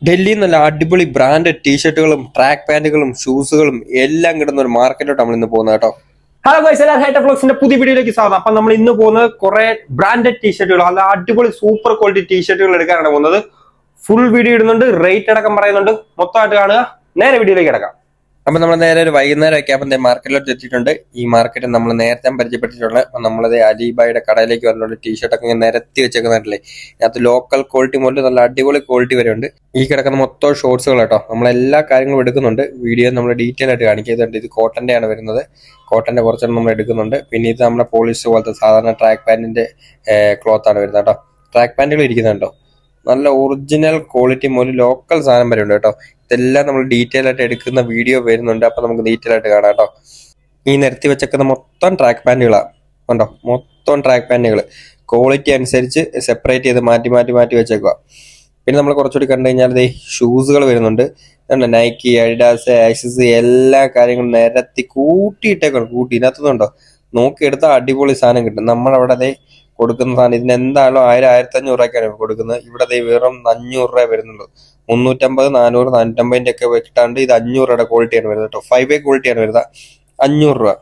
ഡൽഹിയിൽ നല്ല അടിപൊളി ബ്രാൻഡഡ് ടീഷർട്ടുകളും ട്രാക്ക് പാന്റുകളും ഷൂസുകളും എല്ലാം കിട്ടുന്ന ഒരു മാർക്കറ്റിലോട്ട് നമ്മൾ ഇന്ന് പോകുന്നത് കേട്ടോ. ഹലോ ഗൈസ്, എല്ലാ ഹൈറ്റർ വ്ലോഗ്സിന്റെ പുതിയ വീഡിയോയിലേക്ക് സ്വാഗതം. അപ്പൊ നമ്മൾ ഇന്ന് പോകുന്നത് കുറെ ബ്രാൻഡഡ് ടീഷർട്ടുകൾ, നല്ല അടിപൊളി സൂപ്പർ ക്വാളിറ്റി ടീഷർട്ടുകൾ എടുക്കാനാണ് പോകുന്നത്. ഫുൾ വീഡിയോ ഇടുന്നുണ്ട്, റേറ്റ് അടക്കം പറയുന്നുണ്ട്. മൊത്തമായിട്ട് കാണുക. നേരെ വീഡിയോയിലേക്ക് കിടക്കാം. അപ്പൊ നമ്മൾ നേരെ ഒരു വൈകുന്നേരം ഒക്കെ ആകുമ്പോൾ മാർക്കറ്റിലോട്ട് എത്തിയിട്ടുണ്ട്. ഈ മാർക്കറ്റ് നമ്മൾ നേരത്തെ പരിചയപ്പെട്ടിട്ടുള്ള നമ്മളത് അലിബായുടെ കടയിലേക്ക് വന്നിട്ടുണ്ട്. ടീഷർട്ടൊക്കെ ഇങ്ങനെ നിരത്തി വെച്ചേക്കുന്നില്ലേ, അതിനകത്ത് ലോക്കൽ ക്വാളിറ്റി മുതൽ നല്ല അടിപൊളി ക്വാളിറ്റി വരെ ഉണ്ട്. ഈ കിടക്കുന്ന മൊത്തം ഷോർട്സുകൾ കേട്ടോ. നമ്മളെല്ലാ കാര്യങ്ങളും എടുക്കുന്നുണ്ട്. വീഡിയോ നമ്മൾ ഡീറ്റെയിൽ ആയിട്ട് കാണിക്കുന്നുണ്ട്. ഇത് കോട്ടന്റെ ആണ് വരുന്നത്. കോട്ടന്റെ കുറച്ചെണ്ണം നമ്മൾ എടുക്കുന്നുണ്ട്. പിന്നെ ഇത് നമ്മുടെ പോളിസ്റ്റർ പോലത്തെ സാധാരണ ട്രാക്ക് പാന്റിന്റെ ക്ലോത്ത് ആണ് വരുന്നത് കേട്ടോ. ട്രാക്ക് പാന്റുകൾ ഇരിക്കുന്നുണ്ടോ, നല്ല ഒറിജിനൽ ക്വാളിറ്റി മുതൽ ലോക്കൽ സാധനം വരെ ഉണ്ട് കേട്ടോ. ഇതെല്ലാം നമ്മൾ ഡീറ്റെയിൽ ആയിട്ട് എടുക്കുന്ന വീഡിയോ വരുന്നുണ്ട്. അപ്പൊ നമുക്ക് ഡീറ്റെയിൽ ആയിട്ട് കാണാം കേട്ടോ. ഈ നിരത്തി വെച്ചേക്കുന്ന മൊത്തം ട്രാക്ക് പാന്റുകളാണ് കണ്ടോ. മൊത്തം ട്രാക്ക് പാന്റുകൾ ക്വാളിറ്റി അനുസരിച്ച് സെപ്പറേറ്റ് ചെയ്ത് മാറ്റി മാറ്റി മാറ്റി വെച്ചേക്കുക. പിന്നെ നമ്മൾ കുറച്ചുകൂടി കണ്ടു കഴിഞ്ഞാൽ ഷൂസുകൾ വരുന്നുണ്ട്. നൈക്കി, അഡിഡാസ്, ആക്സിസ് എല്ലാ കാര്യങ്ങളും നിരത്തി കൂട്ടിയിട്ടേക്കണം. ഇതിനകത്തുന്നുണ്ടോ നോക്കിയെടുത്താൽ അടിപൊളി സാധനം കിട്ടും. നമ്മളവിടെ കൊടുക്കുന്ന സാധനം ഇതിന് എന്തായാലും 1000-1500 രൂപയ്ക്കാണ് കൊടുക്കുന്നത്. ഇവിടെ വെറും 500 രൂപ വരുന്നുള്ളൂ. 350, 400, 450 ഒക്കെ വെച്ചിട്ടാണ്ട് ഇത് 500 രൂപയുടെ ക്വാളിറ്റിയാണ് വരുന്നത് കേട്ടോ. 5A ക്വാളിറ്റിയാണ് വരുന്നത്. 500 രൂപ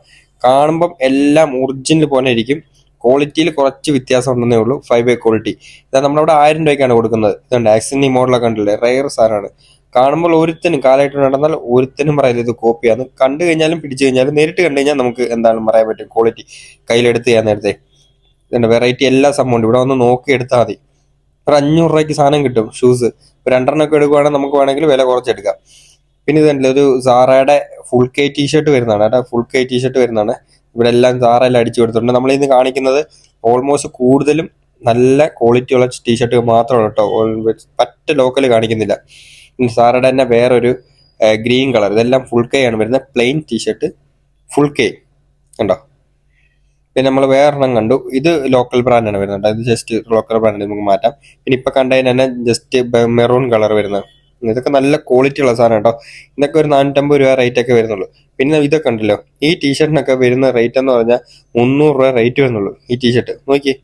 കാണുമ്പം എല്ലാം ഒറിജിനൽ പോലെ ഇരിക്കും. ക്വാളിറ്റിയിൽ കുറച്ച് വ്യത്യാസം ഉണ്ടെന്നേ ഉള്ളൂ. 5A ക്വാളിറ്റി ഇതാ നമ്മളവിടെ 1000 രൂപയ്ക്കാണ് കൊടുക്കുന്നത്. ഇതുണ്ട് ആക്സിനി മോഡലൊക്കെ ഉണ്ടല്ലേ, റെയർ സാധനമാണ്. കാണുമ്പോൾ ഒരുത്തനും കാലമായിട്ട് നടന്നാൽ ഒരുത്തനും പറയില്ല ഇത് കോപ്പിയാണ്. കണ്ടു കഴിഞ്ഞാലും പിടിച്ചു കഴിഞ്ഞാലും നേരിട്ട് കണ്ടു കഴിഞ്ഞാൽ നമുക്ക് എന്താണെന്ന് പറയാൻ പറ്റും. ക്വാളിറ്റി കയ്യിലെടുത്ത് ചെയ്യാൻ നേരത്തെ ഇതുണ്ട്. വെറൈറ്റി എല്ലാ സംഭവം ഉണ്ട്. ഇവിടെ വന്ന് നോക്കി എടുത്താൽ മതി. ഒരു 500 രൂപയ്ക്ക് സാധനം കിട്ടും. ഷൂസ് ഒരു 2 ഒക്കെ എടുക്കുവാണെങ്കിൽ നമുക്ക് വേണമെങ്കിൽ വില കുറച്ചെടുക്കാം. പിന്നെ ഇതുണ്ട് ഒരു സാറയുടെ ഫുൾ കെ ടീഷർട്ട് വരുന്നതാണ് കേട്ടോ. ഫുൾ കെ ടീഷർട്ട് വരുന്നതാണ്. ഇവിടെ എല്ലാം സാറയെല്ലാം അടിച്ചു കൊടുത്തിട്ടുണ്ട്. നമ്മളിന്ന് കാണിക്കുന്നത് ഓൾമോസ്റ്റ് കൂടുതലും നല്ല ക്വാളിറ്റി ഉള്ള ടീഷർട്ടുകൾ മാത്രമാണ് കേട്ടോ. പറ്റ ലോക്കൽ കാണിക്കുന്നില്ല. സാറയുടെ തന്നെ വേറൊരു ഗ്രീൻ കളർ, ഇതെല്ലാം ഫുൾ കെ ആണ് വരുന്നത്. പ്ലെയിൻ ടീഷർട്ട് ഫുൾ കെ കണ്ടോ. പിന്നെ നമ്മൾ വേറെണ്ണം കണ്ടു. ഇത് ലോക്കൽ ബ്രാൻഡാണ് വരുന്നത്. ഇത് ജസ്റ്റ് ലോക്കൽ ബ്രാൻഡ് നമുക്ക് മാറ്റാം. പിന്നെ ഇപ്പൊ കണ്ടതിന് തന്നെ ജസ്റ്റ് മെറൂൺ കളർ വരുന്നത്. ഇതൊക്കെ നല്ല ക്വാളിറ്റി ഉള്ള സാധനം കേട്ടോ. ഇതൊക്കെ ഒരു 450 രൂപ റേറ്റ് ഒക്കെ വരുന്നുള്ളൂ. പിന്നെ ഇതൊക്കെ ഉണ്ടല്ലോ, ഈ ടീഷർട്ടിനൊക്കെ വരുന്ന റേറ്റ് എന്ന് പറഞ്ഞാൽ 300 രൂപ റേറ്റ് വരുന്നുള്ളൂ. ഈ ടീഷർട്ട് നോക്കി,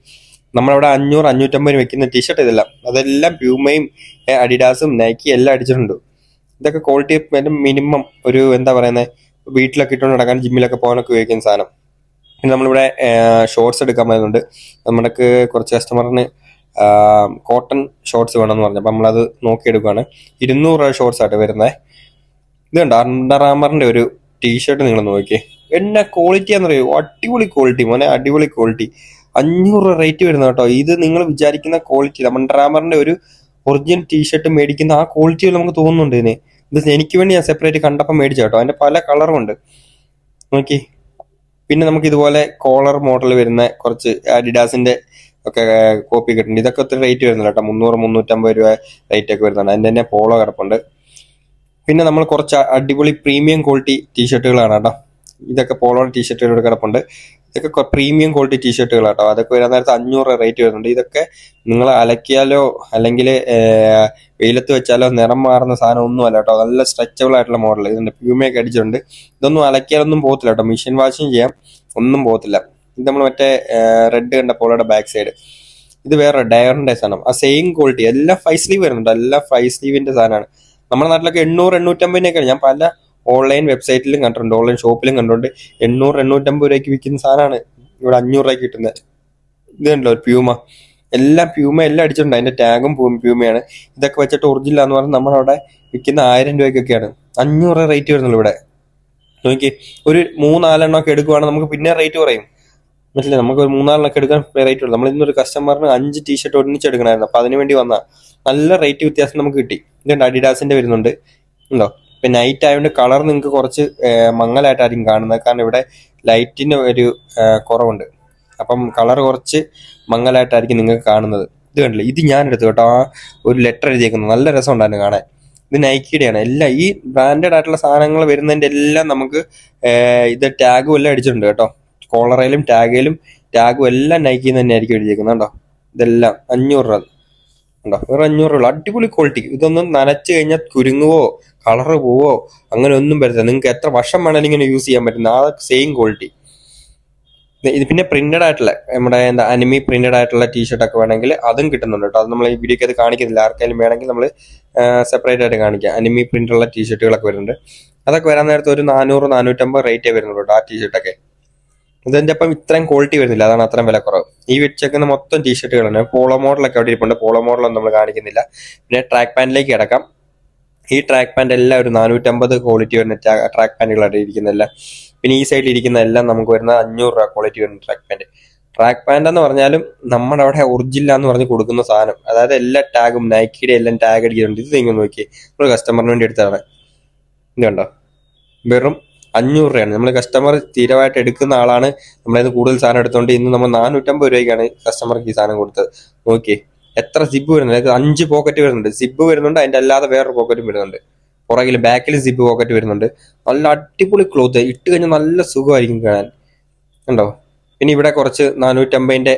നമ്മളവിടെ 500, 550 വെക്കുന്ന ടീഷർട്ട് അതെല്ലാം പ്യൂമയും അഡിഡാസും നൈക്കി എല്ലാം അടിച്ചിട്ടുണ്ട്. ഇതൊക്കെ ക്വാളിറ്റി മിനിമം ഒരു എന്താ പറയുന്നത്, വീട്ടിലൊക്കെ ഇട്ടുകൊണ്ട് നടക്കാൻ ജിമ്മിലൊക്കെ പോകാനൊക്കെ ഉപയോഗിക്കുന്ന സാധനം. പിന്നെ നമ്മളിവിടെ ഷോർട്സ് എടുക്കാൻ പറയുന്നുണ്ട്. നമുക്ക് കുറച്ച് കസ്റ്റമറിന് കോട്ടൺ ഷോർട്സ് വേണമെന്ന് പറഞ്ഞു. അപ്പം നമ്മളത് നോക്കിയെടുക്കുകയാണ്. 200 രൂപ ഷോർട്സ് ആയിട്ട് വരുന്നത്. ഇതുണ്ട് അണ്ടർ ആമറിന്റെ ഒരു ടീഷർട്ട്. നിങ്ങൾ നോക്കിയേ എന്നാ ക്വാളിറ്റി ആണെന്നറിയോ. അടിപൊളി ക്വാളിറ്റി മോനെ, അടിപൊളി ക്വാളിറ്റി. 500 രൂപ റേറ്റ് വരുന്നത് കേട്ടോ. ഇത് നിങ്ങൾ വിചാരിക്കുന്ന ക്വാളിറ്റി അണ്ടർ ആമറിന്റെ ഒരു ഒറിജിനൽ ടീഷർട്ട് മേടിക്കുന്ന ആ ക്വാളിറ്റി നമുക്ക് തോന്നുന്നുണ്ട് ഇതിന്. ഇത് എനിക്ക് വേണ്ടി ഞാൻ സെപ്പറേറ്റ് കണ്ടപ്പോൾ മേടിച്ചു കേട്ടോ. അതിന്റെ പല കളറും ഉണ്ട് നോക്കി. പിന്നെ നമുക്ക് ഇതുപോലെ കോളർ മോഡൽ വരുന്ന കുറച്ച് അഡിഡാസിന്റെ ഒക്കെ കോപ്പി കിട്ടുന്നുണ്ട്. ഇതൊക്കെ ഒത്തിരി റേറ്റ് വരുന്നില്ല കേട്ടോ. 300, 350 രൂപ റേറ്റ് ഒക്കെ വരുന്നുണ്ട്. അതിന്റെ തന്നെ പോളോ കിടപ്പുണ്ട്. പിന്നെ നമ്മൾ കുറച്ച് അടിപൊളി പ്രീമിയം ക്വാളിറ്റി ടീഷർട്ടുകളാണ് കേട്ടോ. ഇതൊക്കെ പോളോ ടീഷർട്ടുകൾ കിടപ്പുണ്ട്. ഇതൊക്കെ പ്രീമിയം ക്വാളിറ്റി ടീഷർട്ടുകൾ കേട്ടോ. അതൊക്കെ വരാൻ നേരത്തെ 500 രൂപ റേറ്റ് വരുന്നുണ്ട്. ഇതൊക്കെ നിങ്ങൾ അലക്കിയാലോ അല്ലെങ്കിൽ വെയിലത്ത് വെച്ചാലോ നിറം മാറുന്ന സാധനം ഒന്നും അല്ല കേട്ടോ. നല്ല സ്ട്രെച്ചബിൾ ആയിട്ടുള്ള മോഡൽ. ഇതിന്റെ പ്യൂമയൊക്കെ അടിച്ചിട്ടുണ്ട്. ഇതൊന്നും അലക്കിയാലൊന്നും പോകത്തില്ല കേട്ടോ. മെഷീൻ വാഷിങ് ചെയ്യാം, ഒന്നും പോകത്തില്ല. ഇത് നമ്മൾ മറ്റേ റെഡ് കണ്ട പോളോയുടെ ബാക്ക് സൈഡ്. ഇത് വേറെ ഡയറിന്റെ സാധനം. ആ സെയിം ക്വാളിറ്റി എല്ലാം 5 സ്ലീവ് വരുന്നുണ്ട്. എല്ലാം 5 സ്ലീവിന്റെ സാധനമാണ്. നമ്മുടെ നാട്ടിലൊക്കെ 800, 850 ഞാൻ പല ഓൺലൈൻ വെബ്സൈറ്റിലും കണ്ടിട്ടുണ്ട്, ഓൺലൈൻ ഷോപ്പിലും കണ്ടിട്ടുണ്ട്. 800, 850 രൂപയ്ക്ക് വിൽക്കുന്ന സാധനമാണ് ഇവിടെ 500 രൂപയ്ക്ക് കിട്ടുന്നത്. ഇത് കണ്ടല്ലോ പ്യൂമ, എല്ലാം പ്യൂമ എല്ലാം അടിച്ചിട്ടുണ്ട്. അതിന്റെ ടാഗും പ്യൂമയാണ്. ഇതൊക്കെ വെച്ചിട്ട് ഒറിജിനൽ എന്ന് പറഞ്ഞാൽ നമ്മളവിടെ വിൽക്കുന്ന 1000 രൂപയ്ക്കൊക്കെയാണ്. 500 രൂപ റേറ്റ് വരുന്നുള്ളൂ ഇവിടെ നോക്കി. ഒരു 3-4 എണ്ണമൊക്കെ എടുക്കുവാണെങ്കിൽ നമുക്ക് പിന്നെ റേറ്റ് കുറയും. മനസ്സിലായി, നമുക്ക് ഒരു 3-4 എണ്ണമൊക്കെ എടുക്കാൻ റേറ്റ് വരും. നമ്മൾ ഇന്നൊരു കസ്റ്റമറിന് 5 ടീഷർട്ട് ഒന്നിച്ചെടുക്കണമായിരുന്നു. അപ്പൊ അതിന് വേണ്ടി വന്നാൽ നല്ല റേറ്റ് വ്യത്യാസം നമുക്ക് കിട്ടി. ഇതുണ്ട് അഡിഡാസിന്റെ വരുന്നുണ്ട് ഉണ്ടോ. ഇപ്പൊ നൈറ്റ് ആയതുകൊണ്ട് കളർ നിങ്ങൾക്ക് കുറച്ച് മങ്ങലായിട്ടായിരിക്കും കാണുന്നത്. കാരണം ഇവിടെ ലൈറ്റിന് ഒരു കുറവുണ്ട്. അപ്പം കളർ കുറച്ച് മങ്ങലായിട്ടായിരിക്കും നിങ്ങൾക്ക് കാണുന്നത്. ഇത് കണ്ടില്ല, ഇത് ഞാൻ എടുത്തു കേട്ടോ. ആ ഒരു ലെറ്റർ എഴുതിയേക്കുന്നത് നല്ല രസം ഉണ്ടായിരുന്നു കാണാൻ. ഇത് നൈക്കിയുടെയാണ്. എല്ലാം ഈ ബ്രാൻഡഡ് ആയിട്ടുള്ള സാധനങ്ങൾ വരുന്നതിന്റെ എല്ലാം നമുക്ക് ഇത് ടാഗും എല്ലാം അടിച്ചിട്ടുണ്ട് കേട്ടോ. കോളറയിലും ടാഗും എല്ലാം നൈക്കിന്ന് തന്നെ ആയിരിക്കും എഴുതിയേക്കുന്നത് കേട്ടോ. ഇതെല്ലാം 500 രൂപ ഉണ്ടോ. വേറെ 500 രൂപ അടിപൊളി ക്വാളിറ്റി. ഇതൊന്നും നനച്ചു കഴിഞ്ഞാൽ കുരുങ്ങുവോ കളറ് പോവോ അങ്ങനെ ഒന്നും പറ്റില്ല. നിങ്ങൾക്ക് എത്ര വർഷം വേണമെങ്കിലും ഇങ്ങനെ യൂസ് ചെയ്യാൻ പറ്റുന്ന ആ സെയിം ക്വാളിറ്റി. ഇത് പിന്നെ പ്രിന്റഡ് ആയിട്ടുള്ള നമ്മുടെ എന്താ അനിമി പ്രിന്റഡ് ആയിട്ടുള്ള ടീഷർട്ട് ഒക്കെ വേണമെങ്കിൽ അതും കിട്ടുന്നുണ്ട് കേട്ടോ. അത് നമ്മൾ ഈ വീഡിയോക്ക് അത് കാണിക്കുന്നില്ല. ആർക്കെങ്കിലും വേണമെങ്കിൽ നമ്മൾ സെപ്പറേറ്റ് ആയിട്ട് കാണിക്കാം. അനിമി പ്രിന്റുള്ള ടീഷർട്ടുകളൊക്കെ വരുന്നുണ്ട്. അതൊക്കെ വരാൻ നേരത്തെ ഒരു 400-450 റേറ്റേ വരുന്നുള്ളൂ കേട്ടോ ആ ടീഷർട്ടൊക്കെ. ഇതിന്റെ അപ്പം ഇത്രയും ക്വാളിറ്റി വരുന്നില്ല, അതാണ് അത്രയും വില കുറവ്. ഈ വെച്ചേക്കുന്ന മൊത്തം ടീഷർട്ടുകളാണ്. പോളോ മോഡലൊക്കെ അവിടെ ഇരിപ്പുണ്ട്. പോളോ മോഡലൊന്നും നമ്മൾ കാണിക്കുന്നില്ല. പിന്നെ ട്രാക്ക് പാൻറ്റിലേക്ക് കിടക്കാം. ഈ ട്രാക്ക് പാൻറ് എല്ലാം ഒരു 450 ക്വാളിറ്റി വരുന്ന ട്രാക്ക് പാൻറ്റുകളാണ് ഇരിക്കുന്നതല്ല. പിന്നെ ഈ സൈഡിൽ ഇരിക്കുന്ന എല്ലാം നമുക്ക് വരുന്ന 500 രൂപ ക്വാളിറ്റി വരുന്ന ട്രാക്ക് പാൻറ്. ട്രാക്ക് പാൻറ് എന്ന് പറഞ്ഞാലും നമ്മുടെ അവിടെ ഒറിജിനൽ എന്ന് പറഞ്ഞ് കൊടുക്കുന്ന സാധനം, അതായത് എല്ലാ ടാഗും നൈക്കിയുടെ എല്ലാം ടാഗ് അടിക്കുന്നുണ്ട്. ഇത് നിങ്ങൾ നോക്കി, നമ്മൾ കസ്റ്റമറിന് വേണ്ടി എടുത്തതാണ്. ഇത് കണ്ടോ, വെറും 500 രൂപയാണ്. നമ്മൾ കസ്റ്റമർ സ്ഥിരമായിട്ട് എടുക്കുന്ന ആളാണ്. നമ്മളതിന് കൂടുതൽ സാധനം എടുത്തുകൊണ്ട് ഇന്ന് നമ്മൾ 450 രൂപയ്ക്കാണ് കസ്റ്റമർക്ക് ഈ സാധനം കൊടുത്തത്. നോക്കി എത്ര സിബ് വരുന്നുണ്ട്. 5 പോക്കറ്റ് വരുന്നുണ്ട്. സിബ് വരുന്നുണ്ട്, അതിന്റെ അല്ലാതെ വേറൊരു പോക്കറ്റും വരുന്നുണ്ട്. പുറകിൽ ബാക്കിൽ സിബ് പോക്കറ്റ് വരുന്നുണ്ട്. നല്ല അടിപൊളി ക്ലോത്ത്, ഇട്ട് കഴിഞ്ഞാൽ നല്ല സുഖമായിരിക്കും കാണാൻ. കണ്ടോ. പിന്നെ ഇവിടെ കുറച്ച് 450ന്റെ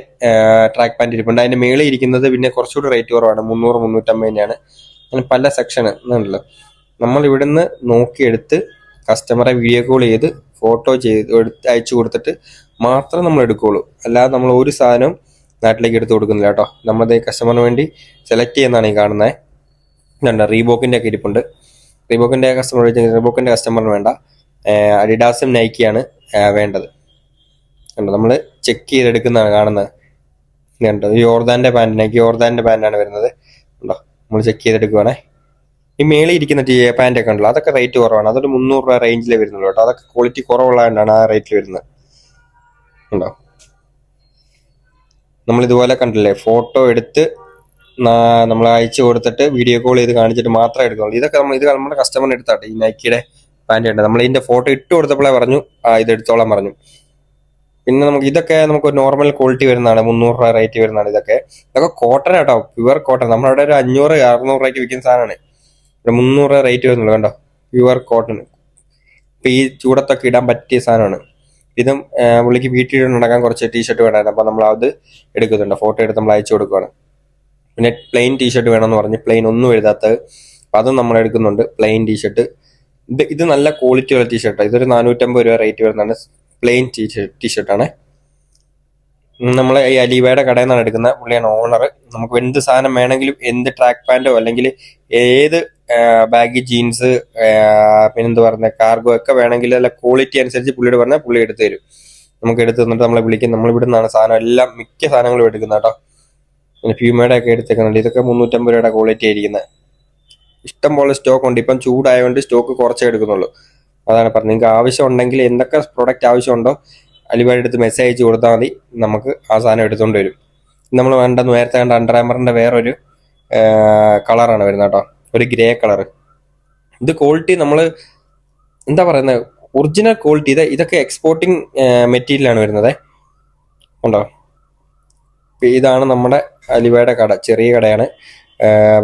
ട്രാക്ക് പാൻറ് ഇരിപ്പുണ്ട്. അതിന്റെ മേളിൽ ഇരിക്കുന്നത് പിന്നെ കുറച്ചുകൂടി റേറ്റ് കുറവാണ്, 300-350ന്റെയാണ്. അങ്ങനെ പല സെക്ഷൻ ഉണ്ടല്ലോ. നമ്മൾ ഇവിടുന്ന് നോക്കിയെടുത്ത് കസ്റ്റമറെ വീഡിയോ കോൾ ചെയ്ത് ഫോട്ടോ ചെയ്ത് അയച്ചു കൊടുത്തിട്ട് മാത്രം നമ്മൾ എടുക്കുകയുള്ളൂ. അല്ലാതെ നമ്മൾ ഒരു സാധനവും നാട്ടിലേക്ക് എടുത്ത് കൊടുക്കുന്നില്ല കേട്ടോ. നമ്മളത് കസ്റ്റമറിന് വേണ്ടി സെലക്ട് ചെയ്യുന്നതാണ് ഈ കാണുന്നത്. ഇതുണ്ട്, റീബോക്കിന്റെ ഒക്കെ ഇരിപ്പുണ്ട്. റീബോക്കിന്റെ കസ്റ്റമറിന് വേണ്ട, അഡിഡാസും നൈക്കിയാണ് വേണ്ടത്. കണ്ടോ, നമ്മൾ ചെക്ക് ചെയ്തെടുക്കുന്നതാണ് കാണുന്നത്. കണ്ടോ, യോർദാന്റെ പാൻറ്, നൈക്കി യോർദാന്റെ പാൻറ്റാണ് വരുന്നത്. കണ്ടോ, നമ്മൾ ചെക്ക് ചെയ്തെടുക്കുവാണേ. ഈ മേളിൽ ഇരിക്കുന്ന പാൻറ് ഒക്കെ ഉണ്ടല്ലോ, അതൊക്കെ റേറ്റ് കുറവാണ്. അതൊരു 300 രൂപ റേഞ്ചിലേ വരുന്നുള്ളൂ കേട്ടോ. അതൊക്കെ ക്വാളിറ്റി കുറവുള്ളതുകൊണ്ടാണ് ആ റേറ്റിൽ വരുന്നത്. ഉണ്ടോ, നമ്മൾ ഇതുപോലെ കണ്ടില്ലേ, ഫോട്ടോ എടുത്ത് നമ്മൾ അയച്ചു കൊടുത്തിട്ട് വീഡിയോ കോൾ ചെയ്ത് കാണിച്ചിട്ട് മാത്രമേ എടുക്കുള്ളൂ. ഇത് നമ്മുടെ കസ്റ്റമറിന് എടുത്താട്ടെ. ഈ നൈക്കിയുടെ പാൻറ് ഉണ്ട്. നമ്മൾ ഇതിന്റെ ഫോട്ടോ ഇട്ട് കൊടുത്തപ്പോഴേ പറഞ്ഞു ഇത് എടുത്തോളാൻ പറഞ്ഞു. പിന്നെ ഇതൊക്കെ നമുക്ക് നോർമൽ ക്വാളിറ്റി വരുന്നതാണ്, 300 രൂപ റേറ്റ് വരുന്നതാണ്. ഇതൊക്കെ കോട്ടൺ കേട്ടോ, പ്യുവർ കോട്ടൺ. നമ്മുടെ ഒരു 500-600 രൂപയ്ക്ക് വിൽക്കുന്ന സാധനമാണ്. ഇവിടെ 300 രൂപ റേറ്റ് വരുന്നുള്ളൂ. കണ്ടോ, പ്യുവർ കോട്ടൺ. ഇപ്പൊ ഈ ചൂടത്തൊക്കെ ഇടാൻ പറ്റിയ സാധനമാണ്. ഇതും പുള്ളിക്ക് വീട്ടിൽ നടക്കാൻ കുറച്ച് ടീഷർട്ട് വേണമായിരുന്നു. അപ്പൊ നമ്മൾ അത് എടുക്കുന്നുണ്ട്, ഫോട്ടോ എടുത്ത് നമ്മൾ അയച്ചു കൊടുക്കുകയാണ്. പിന്നെ പ്ലെയിൻ ടീഷർട്ട് വേണമെന്ന് പറഞ്ഞ് പ്ലെയിൻ ഒന്നും എഴുതാത്തത്, അപ്പൊ അതും നമ്മൾ എടുക്കുന്നുണ്ട്. പ്ലെയിൻ ടീഷർട്ട്, ഇത് നല്ല ക്വാളിറ്റി ഉള്ള ടീഷർട്ടാണ്. ഇതൊരു 450 രൂപ റേറ്റ് വരുന്നതാണ്. പ്ലെയിൻ ടീഷർട്ടാണ്. നമ്മൾ ഈ അലീബയുടെ കടയിൽ നിന്നാണ് എടുക്കുന്നത്. പുള്ളിയാണ് ഓണർ. നമുക്ക് എന്ത് സാധനം വേണമെങ്കിലും, എന്ത് ട്രാക്ക് പാൻറ്റോ അല്ലെങ്കിൽ ഏത് ബാഗി ജീൻസ്, പിന്നെന്ത് പറഞ്ഞ കാർഗോ ഒക്കെ വേണമെങ്കിൽ അല്ല ക്വാളിറ്റി അനുസരിച്ച് പുള്ളിയോട് പറഞ്ഞാൽ പുള്ളി എടുത്തു തരും. നമുക്ക് എടുത്ത് തന്നിട്ട് നമ്മളെ വിളിക്കും. നമ്മൾ ഇവിടെ നിന്നാണ് സാധനം എല്ലാം, മിക്ക സാധനങ്ങളും എടുക്കുന്നത് കേട്ടോ. പിന്നെ പ്യൂമയുടെ ഒക്കെ എടുത്തേക്കുന്നുണ്ട്. ഇതൊക്കെ 350 രൂപയുടെ ക്വാളിറ്റി ആയിരിക്കുന്നത്. ഇഷ്ടം പോലെ സ്റ്റോക്ക് ഉണ്ട്. ഇപ്പം ചൂടായതുകൊണ്ട് സ്റ്റോക്ക് കുറച്ചേ എടുക്കുന്നുള്ളൂ. അതാണ് പറഞ്ഞത്. നിങ്ങൾക്ക് ആവശ്യം ഉണ്ടെങ്കിൽ, എന്തൊക്കെ പ്രൊഡക്റ്റ് ആവശ്യമുണ്ടോ അലിബായുടെ അടുത്ത് മെസ്സേജ് അയച്ച് കൊടുത്താൽ മതി. നമുക്ക് ആ സാധനം എടുത്തുകൊണ്ട് വരും. നമ്മൾ നേരത്തെ കണ്ട അണ്ടർ ആമറിന്റെ വേറൊരു കളറാണ് വരുന്നത് കേട്ടോ, ഒരു ഗ്രേ കളർ. ഇത് ക്വാളിറ്റി നമ്മൾ എന്താ പറയുന്നത്, ഒറിജിനൽ ക്വാളിറ്റി. ഇതൊക്കെ എക്സ്പോർട്ടിങ് മെറ്റീരിയലാണ് വരുന്നത്. ഉണ്ടോ, ഇതാണ് നമ്മുടെ അലിബായുടെ കട. ചെറിയ കടയാണ്,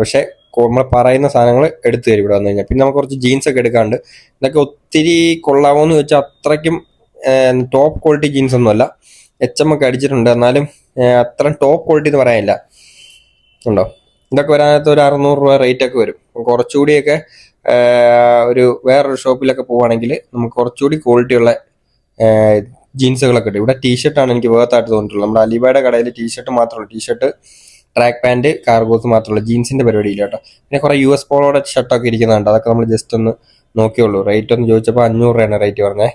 പക്ഷെ നമ്മൾ പറയുന്ന സാധനങ്ങൾ എടുത്തു തരും ഇവിടെ വന്നു കഴിഞ്ഞാൽ. പിന്നെ നമുക്ക് കുറച്ച് ജീൻസ് ഒക്കെ എടുക്കാണ്ട്. ഇതൊക്കെ ഒത്തിരി കൊള്ളാമോന്ന് വെച്ചാൽ അത്രയ്ക്കും ടോപ്പ് ക്വാളിറ്റി ജീൻസ് ഒന്നുമല്ല. HM ഒക്കെ അടിച്ചിട്ടുണ്ട്, എന്നാലും അത്ര ടോപ്പ് ക്വാളിറ്റി എന്ന് പറയാനില്ല. ഉണ്ടോ, ഇതൊക്കെ വരാനകത്ത് ഒരു 600 രൂപ റേറ്റ് ഒക്കെ വരും. കുറച്ചുകൂടിയൊക്കെ ഒരു വേറൊരു ഷോപ്പിലൊക്കെ പോവുകയാണെങ്കിൽ നമുക്ക് കുറച്ചുകൂടി ക്വാളിറ്റി ഉള്ള ജീൻസുകളൊക്കെ ഉണ്ട്. ഇവിടെ ടീഷർട്ടാണ് എനിക്ക് വേർത്തായിട്ട് തോന്നിയിട്ടുള്ളത്. നമ്മുടെ അലിബായുടെ കടയിൽ ടീഷർട്ട് മാത്രമല്ല, ടീഷർട്ട്, ട്രാക്ക് പാൻറ്, കാർഗോസ് മാത്രമല്ല, ജീൻസിന്റെ പരിപാടി ഇല്ല കേട്ടോ. പിന്നെ കുറെ US പോളോയുടെ ഷർട്ടൊക്കെ ഇരിക്കുന്നുണ്ട്. അതൊക്കെ നമ്മൾ ജസ്റ്റ് ഒന്ന് നോക്കിയുള്ളൂ. റേറ്റ് ഒന്ന് ചോദിച്ചപ്പോൾ 500 രൂപയാണ് റേറ്റ് പറഞ്ഞേ.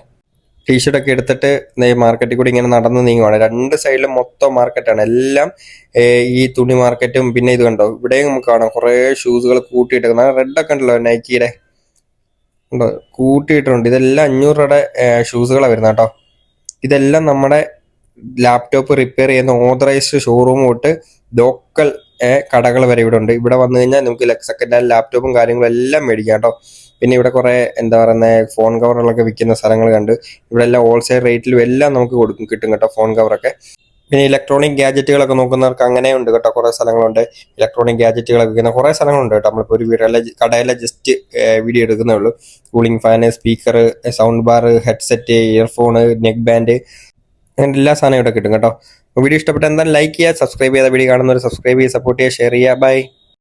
ടീഷർട്ട് ഒക്കെ എടുത്തിട്ട് മാർക്കറ്റിൽ കൂടി ഇങ്ങനെ നടന്ന് നീങ്ങുവാണ്. രണ്ട് സൈഡിലും മൊത്തം മാർക്കറ്റാണ്. എല്ലാം ഈ തുണി മാർക്കറ്റും. പിന്നെ ഇത് കണ്ടോ, ഇവിടെയും നമുക്ക് കാണാം കുറെ ഷൂസുകൾ കൂട്ടിയിട്ടേക്കുന്നത്. റെഡ് ഒക്കെ ഉണ്ടല്ലോ നൈക്കിയുടെ, ഉണ്ടോ, കൂട്ടിയിട്ടുണ്ട്. ഇതെല്ലാം 500 രൂപയുടെ ഷൂസുകളാണ് വരുന്നത് കേട്ടോ. ഇതെല്ലാം നമ്മുടെ ലാപ്ടോപ്പ് റിപ്പയർ ചെയ്യുന്ന ഓതറൈസ്ഡ് ഷോറൂം തൊട്ട് ലോക്കൽ കടകൾ വരെ ഇവിടെ ഉണ്ട്. ഇവിടെ വന്നു കഴിഞ്ഞാൽ നമുക്ക് സെക്കൻഡ് ഹാൻഡ് ലാപ്ടോപ്പും കാര്യങ്ങളും എല്ലാം മേടിക്കാം കേട്ടോ. പിന്നെ ഇവിടെ കുറെ എന്താ പറയുന്നത് ഫോൺ കവറുകളൊക്കെ വിൽക്കുന്ന സ്ഥലങ്ങൾ കണ്ട്. ഇവിടെ എല്ലാം ഹോൾസെയിൽ റേറ്റിലും എല്ലാം നമുക്ക് കിട്ടും കേട്ടോ, ഫോൺ കവറൊക്കെ. പിന്നെ ഇലക്ട്രോണിക് ഗാജറ്റുകളൊക്കെ നോക്കുന്നവർക്ക് അങ്ങനെ ഉണ്ട് കേട്ടോ, കുറെ സ്ഥലങ്ങളുണ്ട്. ഇലക്ട്രോണിക് ഗാജറ്റുകളൊക്കെ വിൽക്കുന്ന കുറെ സ്ഥലങ്ങളുണ്ട് കേട്ടോ. നമ്മളിപ്പോൾ ഒരു കടയിലെ ജസ്റ്റ് വീഡിയോ എടുക്കുന്നേ ഉള്ളൂ. Cooling fan, speaker, sound bar, headset, earphone, neck band, അങ്ങനെ എല്ലാ സാധനവും ഇവിടെ കിട്ടും കേട്ടോ. വീഡിയോ ഇഷ്ടപ്പെട്ട എന്തായാലും ലൈക്ക് ചെയ്യുക, സബ്സ്ക്രൈബ് ചെയ്യാതെ വീഡിയോ കാണുന്നവർ സബ്സ്ക്രൈബ് ചെയ്യുക, സപ്പോർട്ട് ചെയ്യുക, ഷെയർ ചെയ്യുക. ബൈ.